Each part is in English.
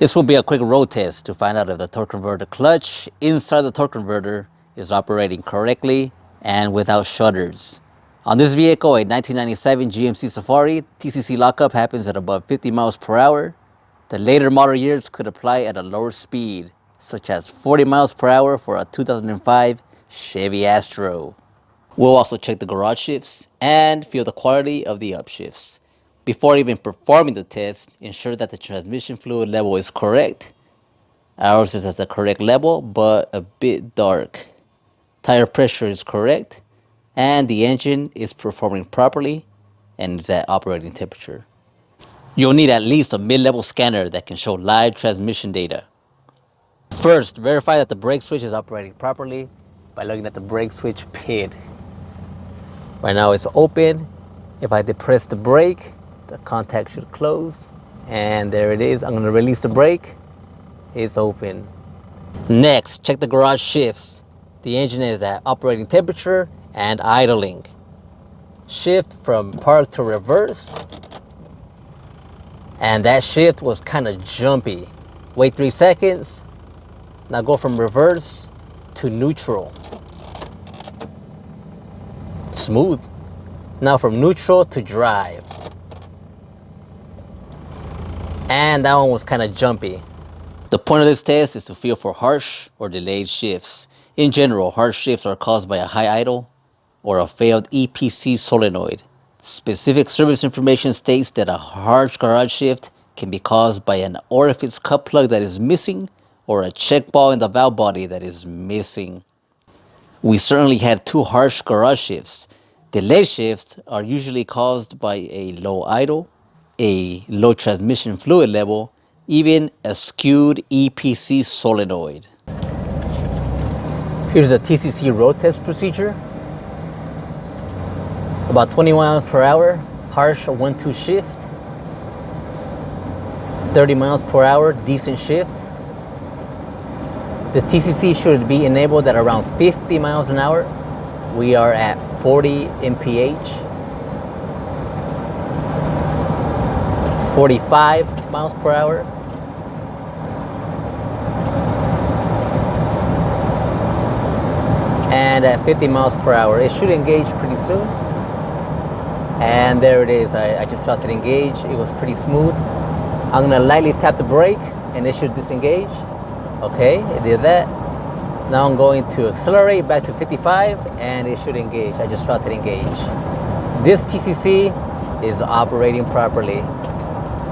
This will be a quick road test to find out if the torque converter clutch inside the torque converter is operating correctly and without shudders. On this vehicle, a 1997 GMC Safari, TCC lockup happens at above 50 miles per hour. The later model years could apply at a lower speed, such as 40 miles per hour for a 2005 Chevy Astro. We'll also check the garage shifts and feel the quality of the upshifts. Before even performing the test, ensure that the transmission fluid level is correct. Ours is at the correct level, but a bit dark. Tire pressure is correct, and the engine is performing properly and is at operating temperature. You'll need at least a mid-level scanner that can show live transmission data. First, verify that the brake switch is operating properly by looking at the brake switch pid. Right now it's open. If I depress the brake, the contact should close, and there it is. I'm going to release the brake. It's open. Next, check the garage shifts. The engine is at operating temperature and idling. Shift from park to reverse, and that shift was kind of jumpy. Wait 3 seconds. Now go from reverse to neutral. Smooth. Now from neutral to drive. And that one was kind of jumpy. The point of this test is to feel for harsh or delayed shifts. In general, harsh shifts are caused by a high idle or a failed EPC solenoid. Specific service information states that a harsh garage shift can be caused by an orifice cup plug that is missing or a check ball in the valve body that is missing. We certainly had 2 harsh garage shifts. Delayed shifts are usually caused by a low idle, a low transmission fluid level, even a skewed EPC solenoid. Here's a TCC road test procedure. About 20 miles per hour, harsh 1-2 shift. 30 miles per hour, decent shift. The TCC should be enabled at around 50 miles an hour. We are at 40 mph. 45 miles per hour. And at 50 miles per hour, it should engage pretty soon. And there it is. I just felt it engage. It was pretty smooth. I'm gonna lightly tap the brake and it should disengage. Okay, it did that. Now I'm going to accelerate back to 55 and it should engage. I just felt it engage. This TCC is operating properly.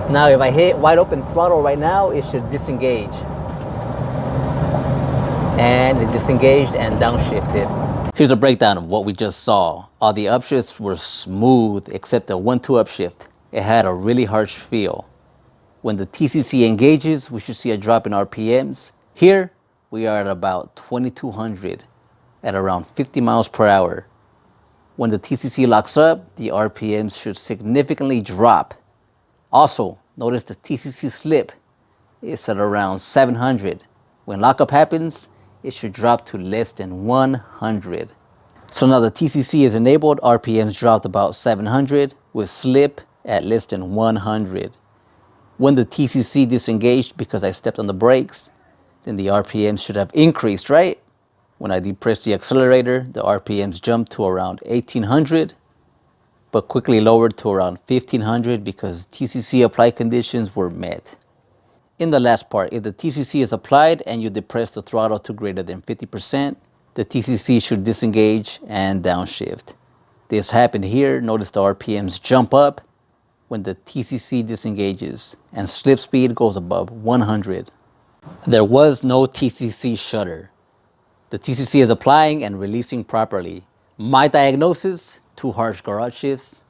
Now if I hit wide open throttle right now, it should disengage. And it disengaged and downshifted. Here's a breakdown of what we just saw. All the upshifts were smooth except the 1-2 upshift. It had a really harsh feel. When the TCC engages, we should see a drop in RPMs. Here, we are at about 2200 at around 50 miles per hour. When the TCC locks up, the RPMs should significantly drop. Also, notice the TCC slip is at around 700. When lockup happens, it should drop to less than 100. So now the TCC is enabled, RPMs dropped about 700 with slip at less than 100. When the TCC disengaged because I stepped on the brakes, then the RPMs should have increased, right? When I depressed the accelerator, the RPMs jumped to around 1800, but quickly lowered to around 1500 because TCC applied conditions were met. In the last part, if the TCC is applied and you depress the throttle to greater than 50%, the TCC should disengage and downshift. This happened here. Notice the RPMs jump up when the TCC disengages and slip speed goes above 100. There was no TCC shudder. The TCC is applying and releasing properly. My diagnosis, 2 harsh garage shifts,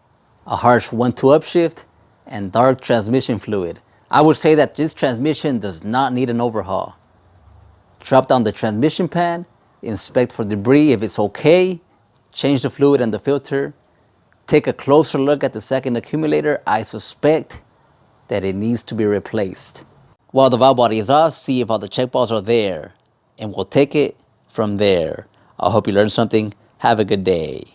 a harsh 1-2 upshift, and dark transmission fluid. I would say that this transmission does not need an overhaul. Drop down the transmission pan, inspect for debris if it's okay, change the fluid and the filter, take a closer look at the second accumulator. I suspect that it needs to be replaced. While the valve body is off, see if all the check balls are there, and we'll take it from there. I hope you learned something. Have a good day.